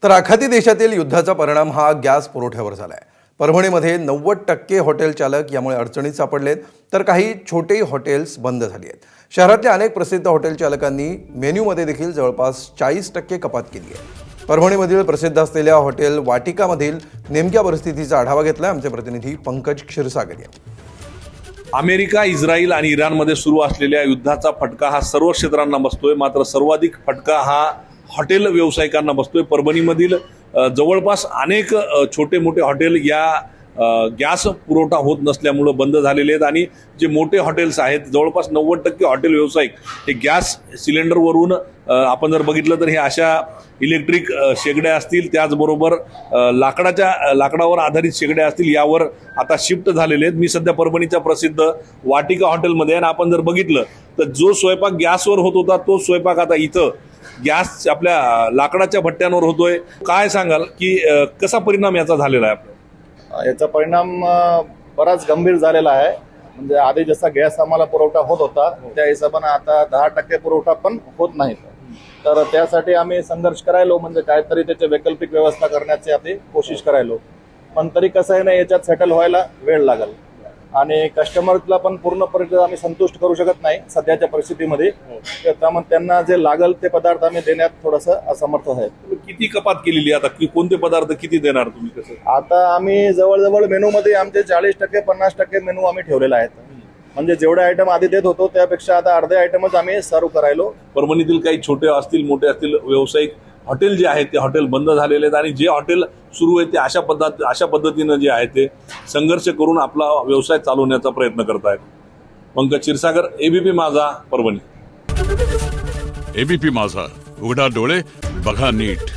तर आखाती देशातील युद्धाचा परिणाम हा गॅस पुरवठ्यावर झाला आहे। परभणीमध्ये 90% हॉटेल चालक यामुळे अडचणीत सापडलेत, तर काही छोटे हॉटेल्स बंद झाली आहेत। शहरातल्या अनेक प्रसिद्ध हॉटेल चालकांनी मेन्यूमध्ये देखील जवळपास 40% कपात केली आहे। परभणीमधील प्रसिद्ध असलेल्या हॉटेल वाटिकामधील नेमक्या परिस्थितीचा आढावा घेतला आमचे प्रतिनिधी पंकज क्षीरसागर यांनी। अमेरिका, इस्रायल आणि इराणमध्ये सुरू असलेल्या युद्धाचा फटका हा सर्व क्षेत्रांना बसतोय, मात्र सर्वाधिक फटका हा हॉटेल व्यावसायिकांना बसतोय। परभणीमधील जवळपास अनेक छोटे मोठे हॉटेल या गॅस पुरवठा होत नसल्यामुळं बंद झालेले आहेत आणि जे मोठे हॉटेल्स आहेत जवळपास 90% हॉटेल व्यावसायिक हे गॅस सिलेंडरवरून आपण जर बघितलं तर हे अशा इलेक्ट्रिक शेगड्या असतील, त्याचबरोबर लाकडावर आधारित शेगड्या असतील, यावर आता शिफ्ट झालेले आहेत। मी सध्या परभणीच्या प्रसिद्ध वाटिका हॉटेलमध्ये आहे आणि आपण जर बघितलं तर जो स्वयंपाक गॅसवर होत होता तो स्वयंपाक आता इथं गॅस आपल्या लाकडाच्या भट्ट्यांवर होतोय। काय सांगाल की कसा परिणाम याचा झालेला आहे? याचा परिणाम बराच गंभीर झालेला आहे। म्हणजे आधी जसा गॅस आम्हाला पुरवठा होत होता त्या हिशोबाने आता 10% पुरवठा पण होत नाही। तर त्यासाठी आम्ही संघर्ष करायलो, म्हणजे काहीतरी त्याची वैकल्पिक व्यवस्था करण्याची आम्ही कोशिश करायलो, पण तरी कसं आहे ना, याच्यात सेटल व्हायला वेळ लागेल आणि कस्टमरला पण पूर्णपणे आम्ही संतुष्ट करू शकत नाही सध्याच्या परिस्थितीमध्ये। त्यामुळे त्यांना जे लागेल ते पदार्थ आम्ही देण्यात थोडंसं असमर्थ आहे। किती कपात केलेली आता, कोणते पदार्थ किती देणार तुम्ही? कसं आता आम्ही जवळजवळ मेनूमध्ये आमचे 40% 50% मेनू आम्ही ठेवलेला आहे। म्हणजे जेवढे आयटम आधी देत होतो त्यापेक्षा आता अर्धे आयटमच आम्ही सर्व करायलो। परभणीतील काही छोटे असतील मोठे असतील व्यावसायिक हॉटेल जे आहेत ते हॉटेल बंद झालेले आहेत आणि जे हॉटेल सुरू आहे ते अशा पद्धतीनं जे आहे ते संघर्ष करून आपला व्यवसाय चालवण्याचा प्रयत्न करत आहेत। पंकज क्षीरसागर, एबीपी माझा, परभणी। एबीपी माझा, उघडा डोळे बघा नीट।